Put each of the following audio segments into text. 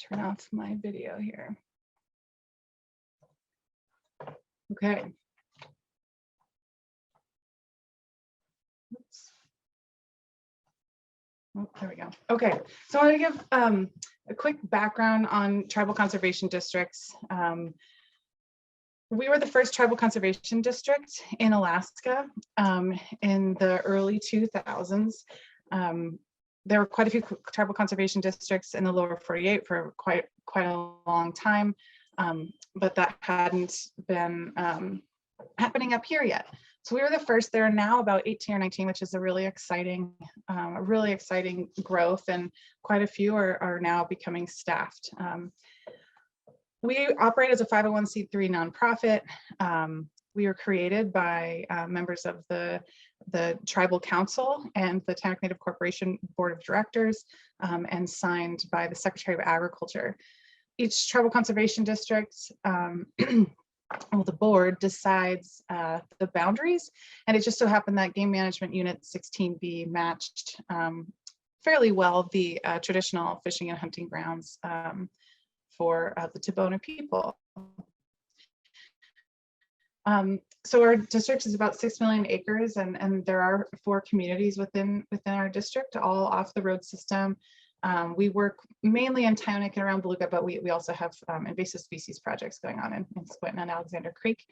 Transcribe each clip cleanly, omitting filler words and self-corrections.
turn off my video here. Okay. Oops. Oh, there we go. Okay, so I want to give a quick background on tribal conservation districts. We were the first tribal conservation district in Alaska in the early 2000s. There were quite a few tribal conservation districts in the lower 48 for quite a long time, but that hadn't been happening up here yet. So we were the first. There are now about 18 or 19, which is a really exciting growth, and quite a few are now becoming staffed. We operate as a 501c3 nonprofit. We were created by members of the Tribal Council and the Tonic Native Corporation Board of Directors, and signed by the Secretary of Agriculture. Each tribal conservation district, well, the board decides the boundaries, and it just so happened that Game Management Unit 16B matched fairly well the traditional fishing and hunting grounds for the Tabona people. So our district is about 6 million acres, and there are 4 communities within our district, all off the road system. We work mainly in Tyonek and around Beluga, but we also have invasive species projects going on in Squinton and Alexander Creek.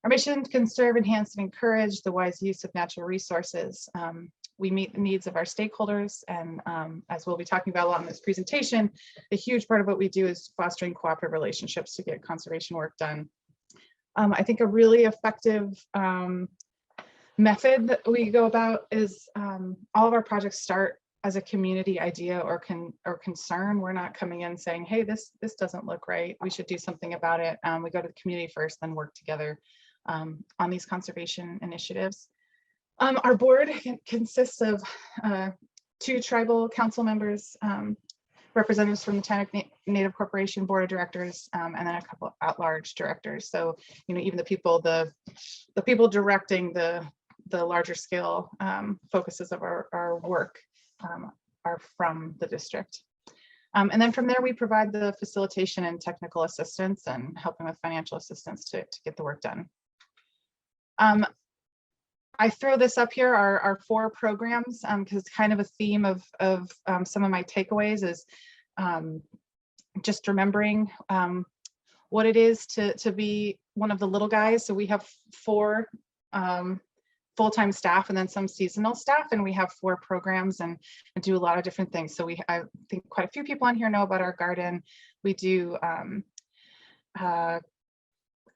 Our mission: conserve, enhance, and encourage the wise use of natural resources. We meet the needs of our stakeholders, and as we'll be talking about a lot in this presentation, a huge part of what we do is fostering cooperative relationships to get conservation work done. I think a really effective method that we go about is all of our projects start as a community idea or concern. We're not coming in saying, hey, this doesn't look right, we should do something about it. We go to the community first, then work together on these conservation initiatives. Our board consists of 2 tribal council members, representatives from the Tonic Native Corporation Board of Directors, and then a couple of at-large directors. So, you know, even the people directing the larger scale focuses of our work are from the district. And then from there, we provide the facilitation and technical assistance and helping with financial assistance to get the work done. I throw this up here, our 4 programs, because it's kind of a theme of some of my takeaways is just remembering what it is to be one of the little guys. So we have 4 full-time staff and then some seasonal staff, and we have 4 programs and do a lot of different things. So I think quite a few people on here know about our garden. We do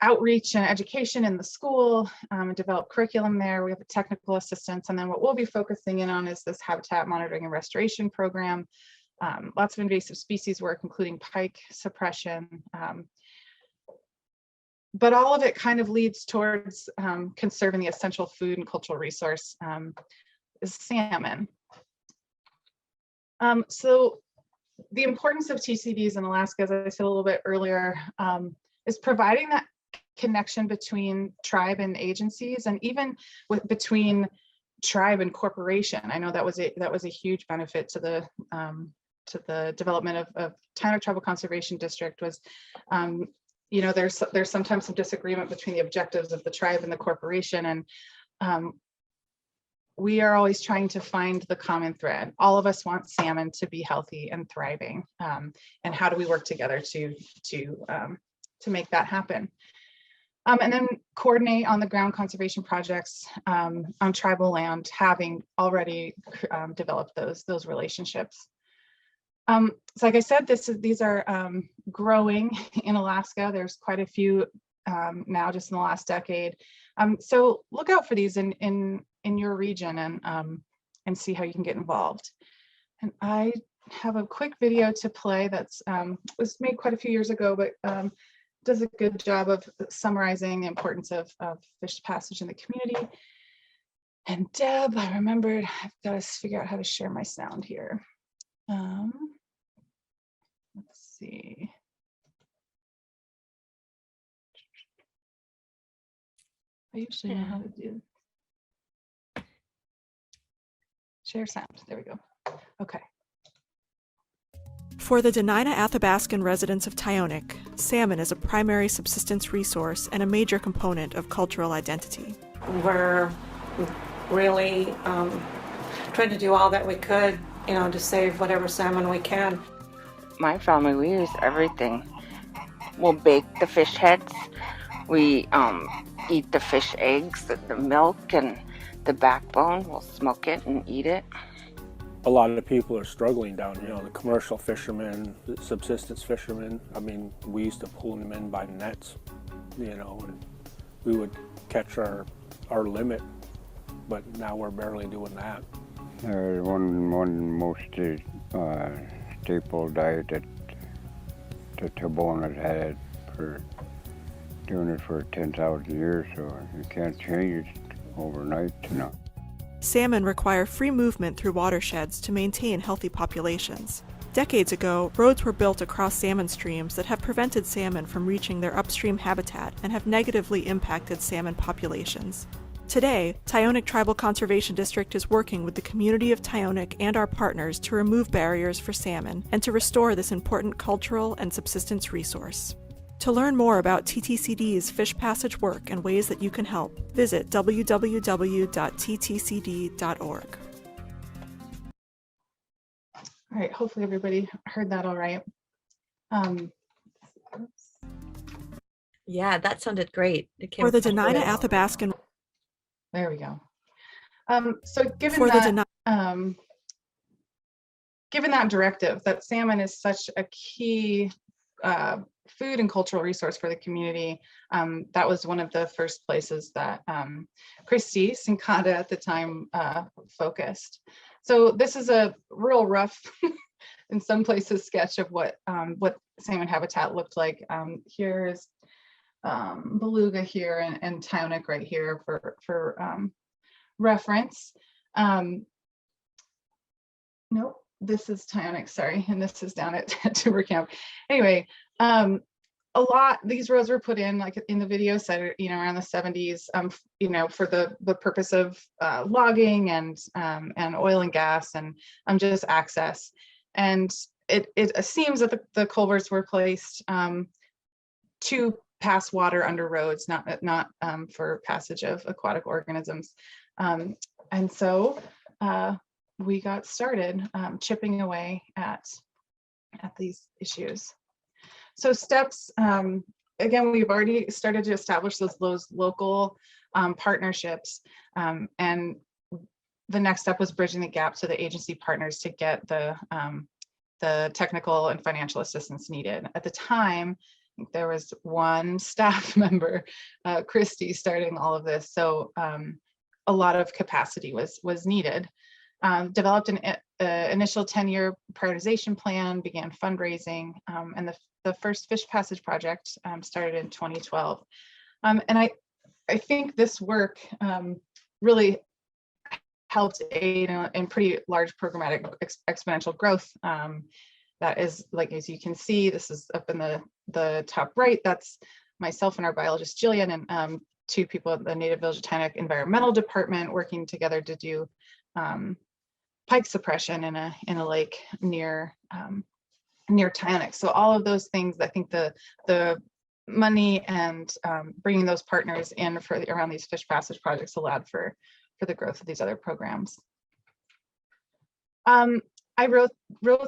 outreach and education in the school, and develop curriculum there. We have a technical assistance, and then what we'll be focusing in on is this habitat monitoring and restoration program. Lots of invasive species work, including pike suppression. But all of it kind of leads towards conserving the essential food and cultural resource, is salmon. So the importance of TCDs in Alaska, as I said a little bit earlier, is providing that connection between tribe and agencies, and even between tribe and corporation. I know that was a huge benefit to the development of Tyonek Tribal Conservation District. Was you know, there's sometimes some disagreement between the objectives of the tribe and the corporation, and we are always trying to find the common thread. All of us want salmon to be healthy and thriving, and how do we work together to make that happen? And then coordinate on the ground conservation projects on tribal land, having already developed those relationships. So like I said, these are growing in Alaska. There's quite a few now just in the last decade. So look out for these in your region, and see how you can get involved. And I have a quick video to play that's was made quite a few years ago, but does a good job of summarizing the importance of fish passage in the community. And Deb, I remembered, I've got to figure out how to share my sound here. Let's see. I usually know how to do share sound. There we go. Okay. For the Dena'ina Athabascan residents of Tyonek, salmon is a primary subsistence resource and a major component of cultural identity. We're really trying to do all that we could, to save whatever salmon we can. My family, we use everything. We'll bake the fish heads. We eat the fish eggs, the milk, and the backbone. We'll smoke it and eat it. A lot of people are struggling down, the commercial fishermen, the subsistence fishermen. I mean, we used to pull them in by nets, and we would catch our limit, but now we're barely doing that. One most staple diet that the Tabonas had for doing it for 10,000 years, so you can't change it overnight, Salmon require free movement through watersheds to maintain healthy populations. Decades ago, roads were built across salmon streams that have prevented salmon from reaching their upstream habitat and have negatively impacted salmon populations. Today, Tyonek Tribal Conservation District is working with the community of Tyonek and our partners to remove barriers for salmon and to restore this important cultural and subsistence resource. To learn more about TTCD's fish passage work and ways that you can help, visit www.ttcd.org. All right, hopefully everybody heard that all right. Yeah, that sounded great. For the Dena'ina Athabascan. There we go. So given that directive, that salmon is such a key food and cultural resource for the community, that was one of the first places that Christy Sincada at the time focused. So this is a real rough, in some places, sketch of what salmon habitat looked like. Here's Beluga here and Tonic right here for reference. Nope, this is Tonic, sorry, and this is down at Timber Camp. Anyway, these roads were put in, like in the video said, around the 70s, for the purpose of logging and oil and gas and just access. And it seems that the culverts were placed to pass water under roads, not for passage of aquatic organisms. And so we got started chipping away at these issues. So steps, again, we've already started to establish those local partnerships, and the next step was bridging the gap to the agency partners to get the technical and financial assistance needed. At the time, I think there was one staff member, Christy, starting all of this, so a lot of capacity was needed. Developed an initial 10-year prioritization plan, began fundraising, and the first fish passage project started in 2012. And I think this work really helped aid in pretty large programmatic exponential growth. That is, like, as you can see, this is up in the top right, that's myself and our biologist Jillian, and two people at the Native Village of Tonic Environmental Department working together to do pike suppression in a lake near Tyonek. So all of those things, I think the money and bringing those partners in around these fish passage projects allowed for the growth of these other programs. I wrote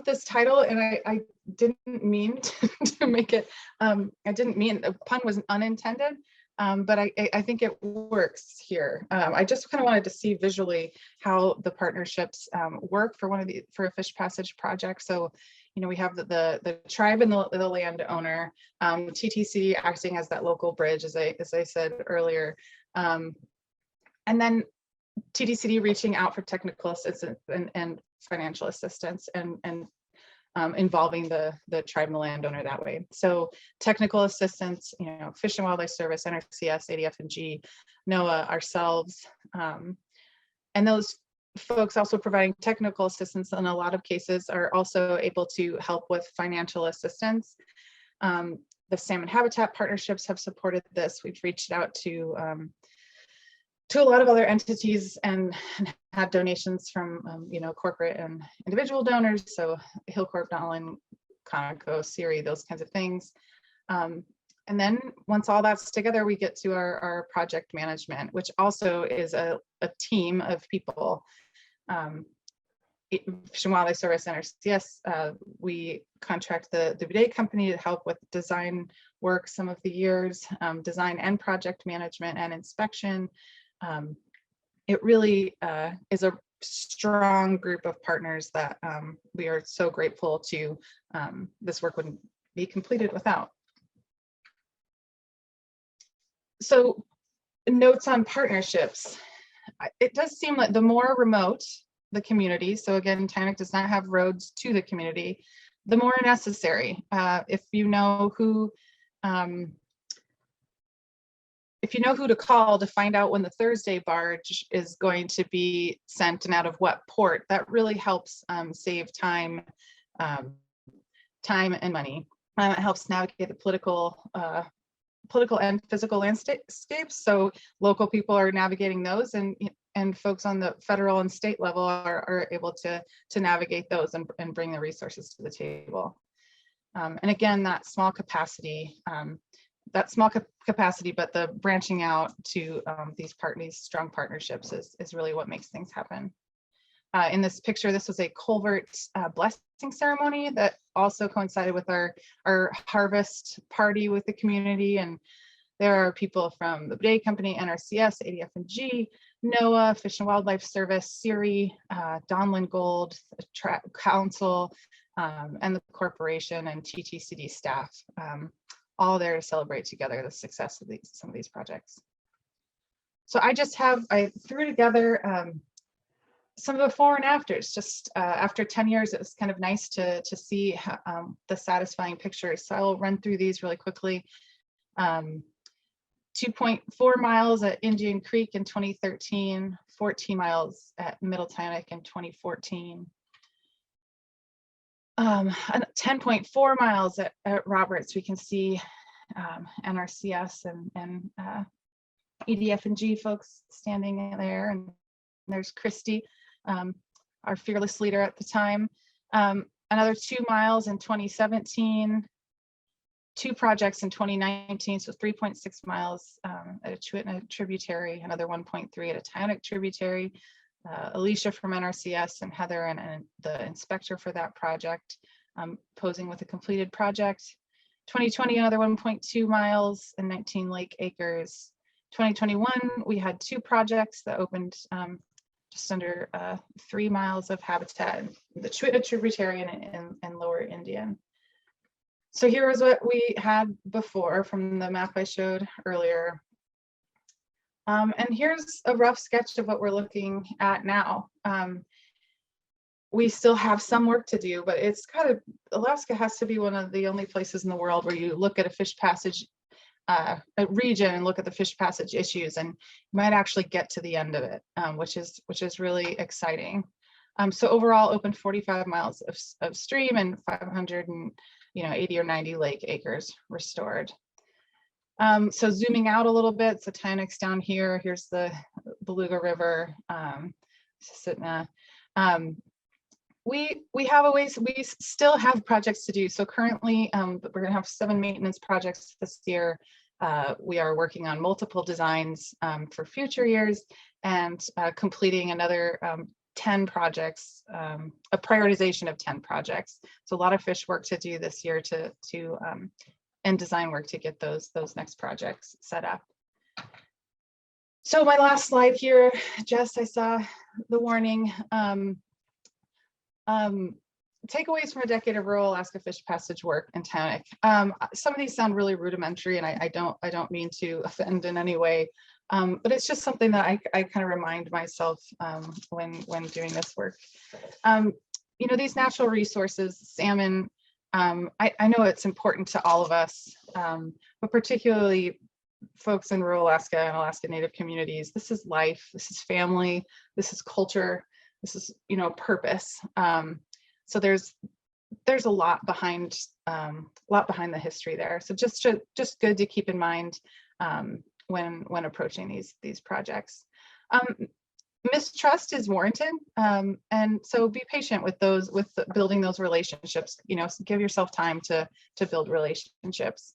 this title, and I didn't mean to make it. I didn't mean, the pun was unintended. But I think it works here. I just kind of wanted to see visually how the partnerships work for a fish passage project. So, we have the tribe and the landowner, TTCD acting as that local bridge, as I said earlier, and then TTCD reaching out for technical assistance and financial assistance, and involving the tribe and the landowner that way. So technical assistance, Fish and Wildlife Service, NRCS, ADF&G, NOAA, ourselves, and those folks also providing technical assistance in a lot of cases are also able to help with financial assistance. The Salmon Habitat partnerships have supported this. We've reached out to a lot of other entities and had donations from corporate and individual donors. So Hillcorp, Donlin, Conoco, Siri, those kinds of things. And then once all that's together, we get to our project management, which also is a team of people. Fish and Wildlife Service and NRCS, we contract the bidet company to help with design work some of the years, design and project management and inspection. It really is a strong group of partners that we are so grateful to. This work wouldn't be completed without. So notes on partnerships. It does seem like the more remote the community, so again, Tyonek does not have roads to the community, the more necessary. If you know who to call to find out when the Thursday barge is going to be sent and out of what port, that really helps save time and money. It helps navigate the political and physical landscapes. So local people are navigating those, and folks on the federal and state level are able to navigate those and bring the resources to the table. And again, that small capacity, but the branching out to these strong partnerships is really what makes things happen. In this picture, this was a culvert blessing ceremony that also coincided with our harvest party with the community. And there are people from the bidet company, NRCS, ADF&G, NOAA, Fish and Wildlife Service, Siri, Donlin Gold, Council, and the corporation and TTCD staff, all there to celebrate together the success of some of these projects. So I threw together some of the before and afters. Just after 10 years, it was kind of nice to see the satisfying pictures. So I'll run through these really quickly. 2.4 miles at Indian Creek in 2013, 14 miles at Middle Tyonek in 2014. 10.4 miles at Roberts. We can see NRCS and EDF&G folks standing there, and there's Christy, our fearless leader at the time. Another 2 miles in 2017, 2 projects in 2019, so 3.6 miles at a Twittna tributary, another 1.3 at a Tyonek tributary. Alicia from NRCS and Heather and the inspector for that project, posing with a completed project. 2020, another 1.2 miles and 19 lake acres. 2021, we had 2 projects that opened just under 3 miles of habitat in the Twittna tributary and Lower Indian. So here is what we had before from the map I showed earlier. And here's a rough sketch of what we're looking at now. We still have some work to do, but it's Alaska has to be one of the only places in the world where you look at a fish passage region and look at the fish passage issues, and you might actually get to the end of it, which is really exciting. So overall, opened 45 miles of stream and 580 or 90 lake acres restored. So zooming out a little bit, so Tynek's down here. Here's the Beluga River, Sitna. We still have projects to do. So currently, we're going to have 7 maintenance projects this year. We are working on multiple designs for future years and completing another 10 projects, a prioritization of 10 projects. So a lot of fish work to do this year and design work to get those next projects set up. So my last slide here, Jess, I saw the warning. Takeaways from a decade of rural Alaska fish passage work in Tonic. Some of these sound really rudimentary, and I don't mean to offend in any way, but it's just something that I kind of remind myself when doing this work. These natural resources, salmon, I know it's important to all of us, but particularly folks in rural Alaska and Alaska Native communities. This is life, this is family, this is culture, this is purpose. So there's a lot behind the history there. So just good to keep in mind when approaching these projects. mistrust is warranted. And so be patient with building those relationships, give yourself time to build relationships.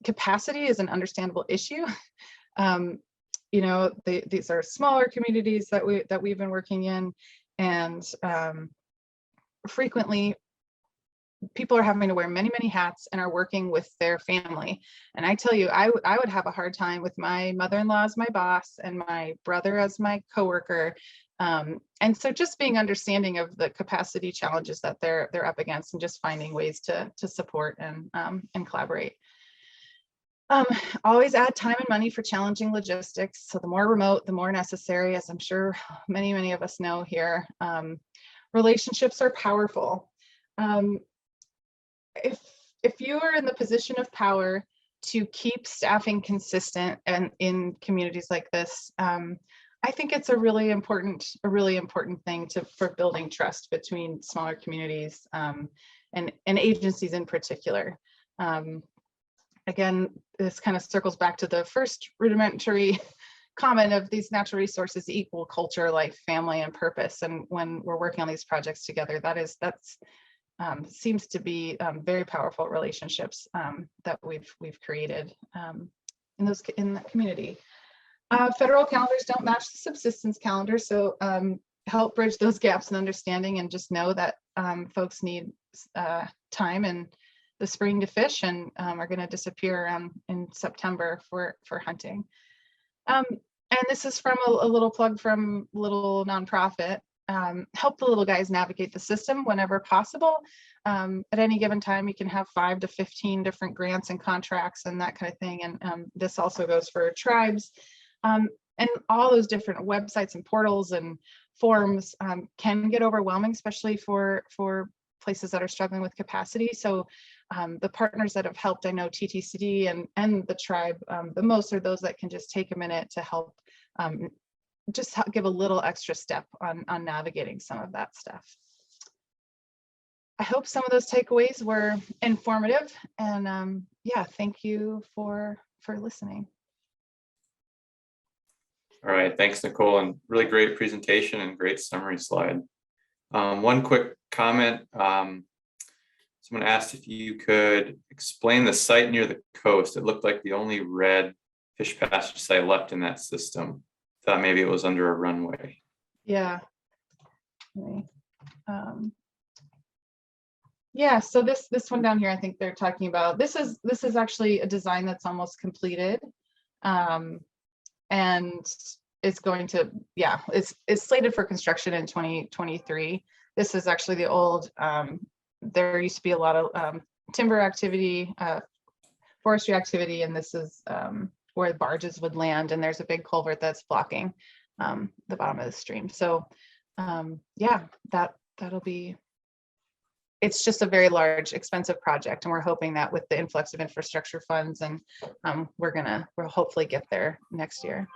Capacity is an understandable issue. These are smaller communities that we've been working in, and frequently people are having to wear many, many hats and are working with their family. And I tell you, I would have a hard time with my mother-in-law as my boss and my brother as my coworker. And so just being understanding of the capacity challenges that they're up against, and just finding ways to support and collaborate. Always add time and money for challenging logistics. So the more remote, the more necessary, as I'm sure many, many of us know here. Relationships are powerful. If you are in the position of power to keep staffing consistent and in communities like this, I think it's a really important thing for building trust between smaller communities and agencies in particular. Again, this kind of circles back to the first rudimentary comment of these natural resources equal culture, life, family, and purpose. And when we're working on these projects together, that's seems to be very powerful relationships that we've created in the community. Federal calendars don't match the subsistence calendar, so help bridge those gaps in understanding, and just know that folks need time in the spring to fish, and are going to disappear in September for hunting. And this is from a little plug from a little nonprofit. Help the little guys navigate the system whenever possible. At any given time, you can have 5 to 15 different grants and contracts and that kind of thing. And this also goes for tribes. And all those different websites and portals and forums can get overwhelming, especially for places that are struggling with capacity. So the partners that have helped, I know TTCD and the tribe, the most are those that can just take a minute to help give a little extra step on navigating some of that stuff. I hope some of those takeaways were informative, and yeah, thank you for listening. All right, thanks, Nicole, and really great presentation and great summary slide. One quick comment. Someone asked if you could explain the site near the coast. It looked like the only red fish pasture site left in that system. Thought maybe it was under a runway. Yeah. Yeah, so this one down here, I think they're talking about, this is actually a design that's almost completed. And it's going to, yeah, it's slated for construction in 2023. This is actually the old, there used to be a lot of timber activity, forestry activity, and this is where barges would land, and there's a big culvert that's blocking the bottom of the stream. So yeah, that'll be, it's just a very large, expensive project, and we're hoping that with the influx of infrastructure funds, and we'll hopefully get there next year.